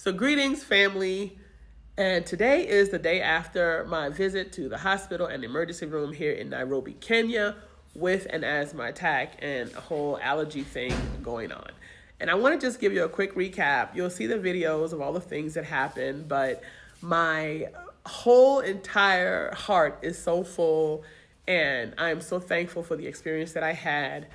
So, greetings, family. And today is the day after my visit to the hospital and emergency room here in Nairobi, Kenya, with an asthma attack and a whole allergy thing going on. And I want to just give you a quick recap. You'll see the videos of all the things that happened, but my whole entire heart is so full, and I am so thankful for the experience that I had.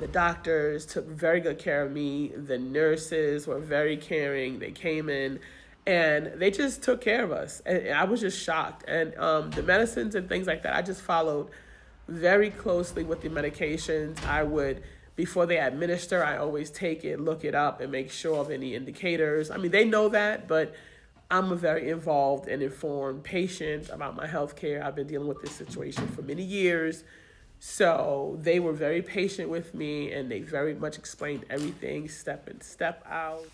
The doctors took very good care of me. The nurses were very caring. They came in and they just took care of us. And I was just shocked. And the medicines and things like that, I just followed very closely with the medications. I would, before they administer, I always take it, look it up, and make sure of any indicators. I mean, they know that, but I'm a very involved and informed patient about my health care. I've been dealing with this situation for many years. So they were very patient with me, and they very much explained everything step in, step out.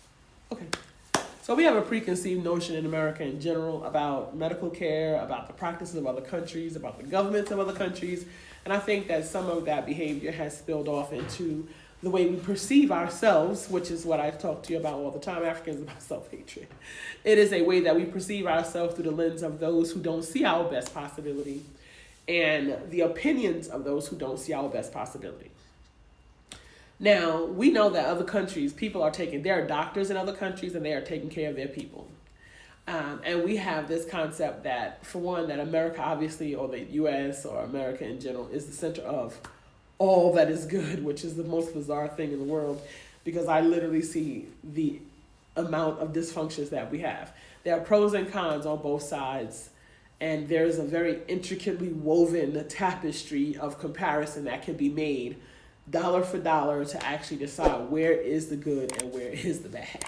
Okay. So we have a preconceived notion in America in general about medical care, about the practices of other countries, about the governments of other countries. And I think that some of that behavior has spilled off into the way we perceive ourselves, which is what I talk to you about all the time, Africans, about self-hatred. It is a way that we perceive ourselves through the lens of those who don't see our best possibility and the opinions of those who don't see our best possibility. Now, we know that other countries, there are doctors in other countries and they are taking care of their people. And we have this concept that, for one, that America, obviously, or the US or America in general, is the center of all that is good, which is the most bizarre thing in the world, because I literally see the amount of dysfunctions that we have. There are pros and cons on both sides, and there's a very intricately woven tapestry of comparison that can be made dollar for dollar to actually decide where is the good and where is the bad.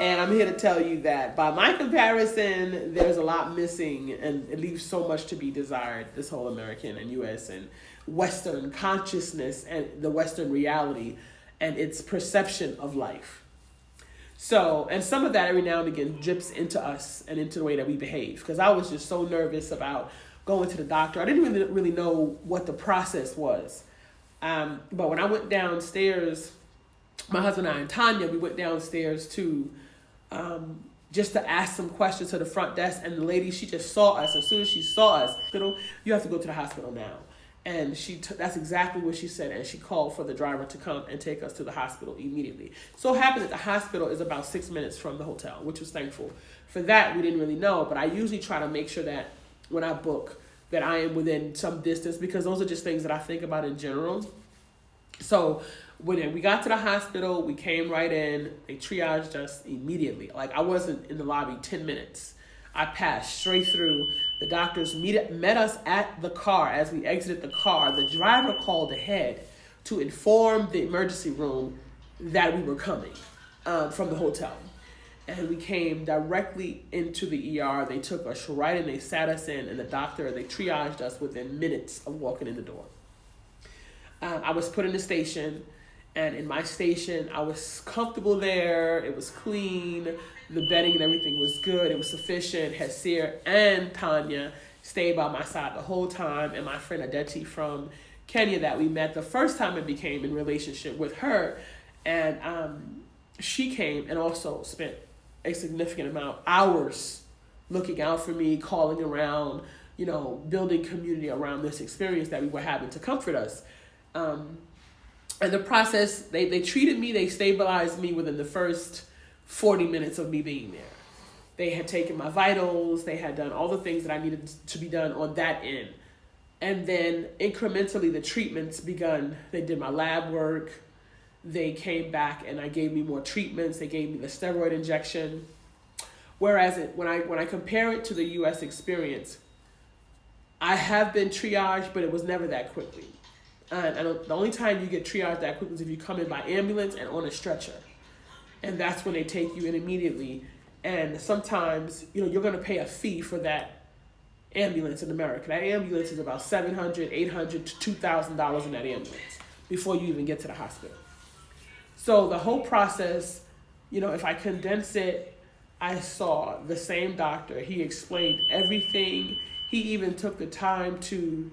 And I'm here to tell you that by my comparison, there's a lot missing, and it leaves so much to be desired, this whole American and US and Western consciousness and the Western reality and its perception of life. So, and some of that every now and again drips into us and into the way that we behave. Because I was just so nervous about going to the doctor. I didn't really know what the process was. But when I went downstairs, my husband and I and Tanya, we went downstairs to just to ask some questions to the front desk. And the lady, she just saw us. As soon as she saw us, you have to go to the hospital now. And that's exactly what she said. And she called for the driver to come and take us to the hospital immediately. So it happened that the hospital is about 6 minutes from the hotel, which was thankful. For that, we didn't really know. But I usually try to make sure that when I book, that I am within some distance, because those are just things that I think about in general. So when we got to the hospital, we came right in. They triaged us immediately. Like, I wasn't in the lobby 10 minutes. I passed straight through. The doctors met us at the car. As we exited the car, the driver called ahead to inform the emergency room that we were coming from the hotel. And we came directly into the ER. They took us right in, they sat us in, and they triaged us within minutes of walking in the door. I was put in the station, and in my station, I was comfortable there. It was clean. The bedding and everything was good. It was sufficient. Hasir and Tanya stayed by my side the whole time, and my friend Adeti from Kenya that we met the first time and became in relationship with her. And she came and also spent a significant amount of hours looking out for me, calling around, building community around this experience that we were having to comfort us. And the process, they treated me, they stabilized me within the first 40 minutes of me being there. They had taken my vitals, they had done all the things that I needed to be done on that end. And then incrementally the treatments begun. They did my lab work. They came back and I gave me more treatments. They gave me the steroid injection. Whereas when I compare it to the US experience, I have been triaged, but it was never that quickly. And the only time you get triaged that quickly is if you come in by ambulance and on a stretcher. And that's when they take you in immediately. And sometimes, you're going to pay a fee for that ambulance in America. That ambulance is about $700, $800 to $2,000 in that ambulance before you even get to the hospital. So the whole process, if I condense it, I saw the same doctor. He explained everything. He even took the time to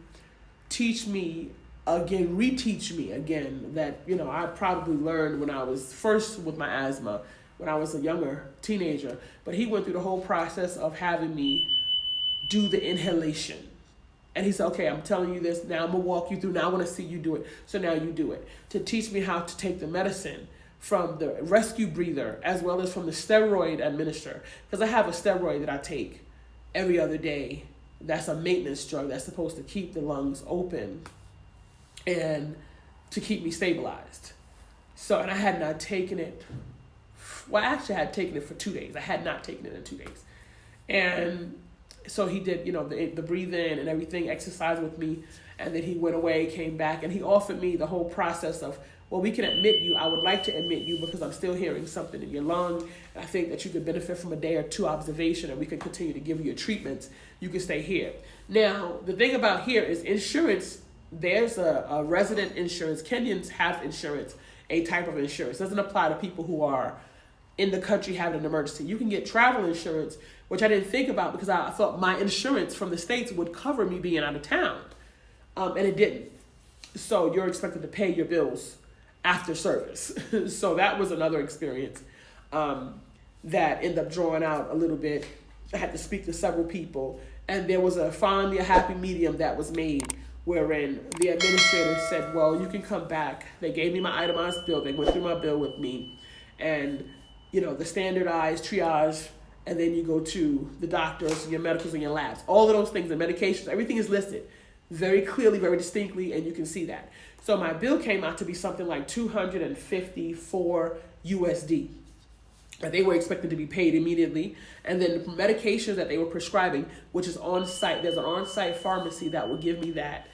teach me reteach me again that, I probably learned when I was first with my asthma, when I was a younger teenager. But he went through the whole process of having me do the inhalation. And he said, okay, I'm telling you this. Now I'm going to walk you through. Now I want to see you do it. So now you do it. To teach me how to take the medicine from the rescue breather as well as from the steroid administer. Because I have a steroid that I take every other day. That's a maintenance drug that's supposed to keep the lungs open and to keep me stabilized. So, and I had not taken it. Well, actually, I had taken it for 2 days. I had not taken it in 2 days. And so he did, the breathe in and everything, exercise with me. And then he went away, came back, and he offered me the whole process of, well, we can admit you. I would like to admit you because I'm still hearing something in your lung. And I think that you could benefit from a day or two observation, and we could continue to give you your treatments. You can stay here. Now, the thing about here is insurance. There's a resident insurance. Kenyans have insurance, a type of insurance. It doesn't apply to people who are in the country having an emergency. You can get travel insurance, which I didn't think about because I thought my insurance from the States would cover me being out of town. And it didn't. So you're expected to pay your bills after service. So that was another experience that ended up drawing out a little bit. I had to speak to several people, and there was finally a happy medium that was made wherein the administrator said, well, you can come back. They gave me my itemized bill. They went through my bill with me, and the standardized triage, and then you go to the doctors and your medicals and your labs. All of those things, the medications, everything is listed very clearly, very distinctly, and you can see that. So my bill came out to be something like $254 USD. And they were expected to be paid immediately. And then the medications that they were prescribing, which is on site, there's an on-site pharmacy that will give me that.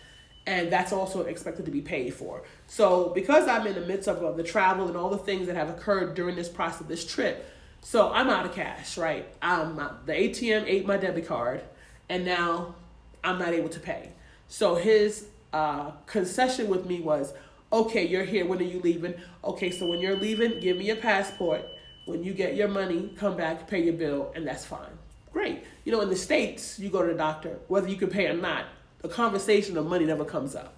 And that's also expected to be paid for. So because I'm in the midst of the travel and all the things that have occurred during this process of this trip, so I'm out of cash, right? The ATM ate my debit card, and now I'm not able to pay. So his concession with me was, okay, you're here. When are you leaving? Okay, so when you're leaving, give me your passport. When you get your money, come back, pay your bill, and that's fine. Great. In the States, you go to the doctor, whether you can pay or not, the conversation of money never comes up.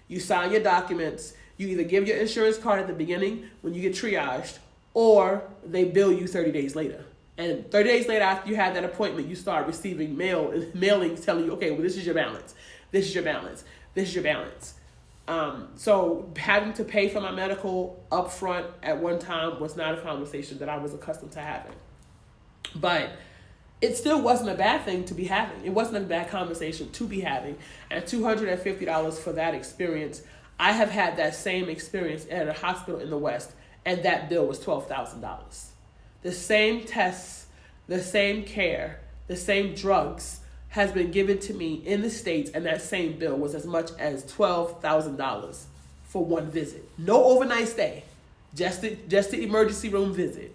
You sign your documents. You either give your insurance card at the beginning when you get triaged, or they bill you 30 days later. And 30 days later, after you had that appointment, you start receiving mailings telling you, okay, well, this is your balance. This is your balance. This is your balance. So having to pay for my medical up front at one time was not a conversation that I was accustomed to having. But it still wasn't a bad thing to be having. It wasn't a bad conversation to be having. And $250 for that experience. I have had that same experience at a hospital in the West, and that bill was $12,000. The same tests, the same care, the same drugs has been given to me in the States, and that same bill was as much as $12,000 for one visit. No overnight stay, just the emergency room visit.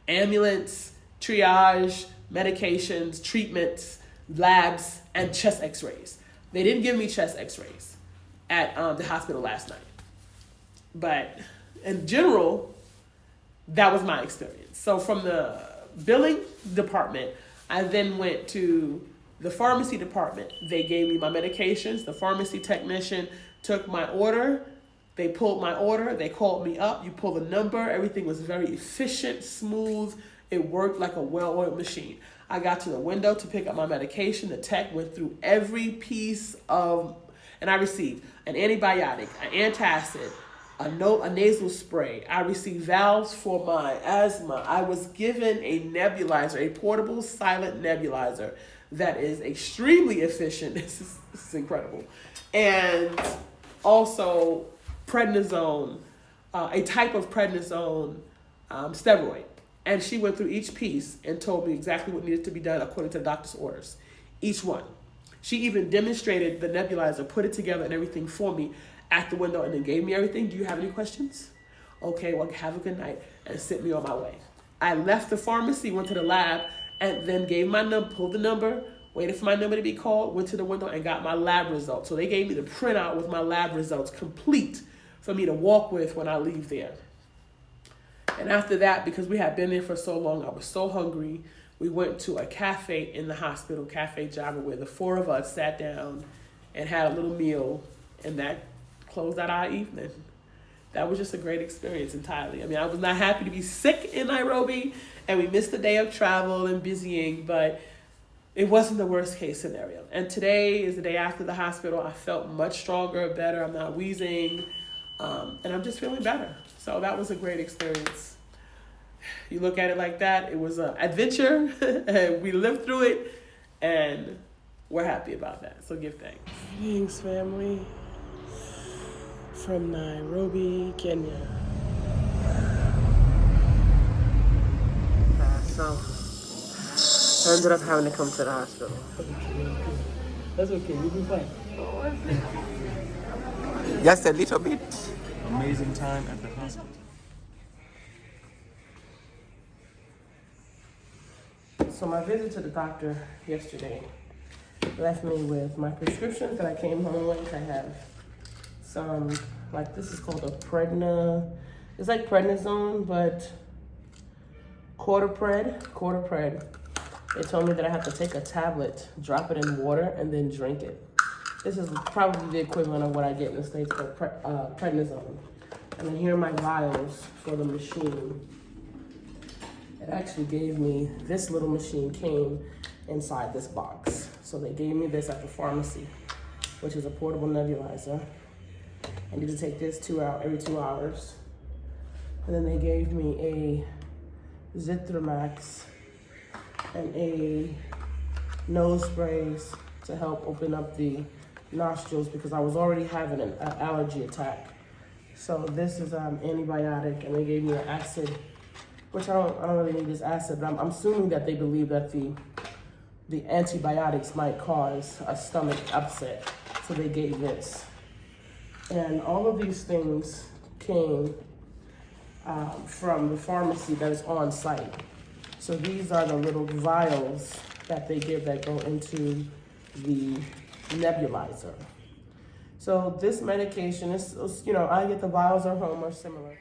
Ambulance, triage, medications, treatments, labs, and chest x-rays. They didn't give me chest x-rays at the hospital last night. But in general, that was my experience. So from the billing department, I then went to the pharmacy department. They gave me my medications. The pharmacy technician took my order. They pulled my order. They called me up. You pull the number. Everything was very efficient, smooth. It worked like a well-oiled machine. I got to the window to pick up my medication. The tech went through every piece of, and I received an antibiotic, an antacid, a nasal spray. I received valves for my asthma. I was given a nebulizer, a portable silent nebulizer that is extremely efficient. This is incredible. And also prednisone, a type of prednisone steroid. And she went through each piece and told me exactly what needed to be done according to the doctor's orders. Each one. She even demonstrated the nebulizer, put it together and everything for me at the window, and then gave me everything. Do you have any questions? Okay, well, have a good night, and sent me on my way. I left the pharmacy, went to the lab, and then gave my number, pulled the number, waited for my number to be called, went to the window and got my lab results. So they gave me the printout with my lab results complete for me to walk with when I leave there. And after that, because we had been there for so long, I was so hungry, we went to a cafe in the hospital, Cafe Java, where the four of us sat down and had a little meal, and that closed out our evening. that was just a great experience entirely. I mean, I was not happy to be sick in Nairobi and we missed the day of travel and busying, but it wasn't the worst case scenario. And today is the day after the hospital. I felt much stronger, better. I'm not wheezing, and I'm just feeling better. So that was a great experience. You look at it like that, it was an adventure, and we lived through it, and we're happy about that. So give thanks. Greetings, family, from Nairobi, Kenya. So I ended up having to come to the hospital. That's okay, you'll be fine. Just a little bit. Amazing time at the hospital. So my visit to the doctor yesterday left me with my prescriptions that I came home with. I have some, like this is called a it's like prednisone, but quarter pred. They told me that I have to take a tablet, drop it in water, and then drink it. This is probably the equivalent of what I get in the States called prednisone. And then here are my vials for the machine. It actually gave me, this little machine came inside this box. So they gave me this at the pharmacy, which is a portable nebulizer. I need to take this every 2 hours. And then they gave me a Zithromax and a nose sprays to help open up the nostrils because I was already having an allergy attack. So this is antibiotic, and they gave me an acid, which I don't really need this acid, but I'm assuming that they believe that the antibiotics might cause a stomach upset. So they gave this. And all of these things came from the pharmacy that is on site. So these are the little vials that they give that go into the nebulizer. So this medication is, I get the vials at home or similar.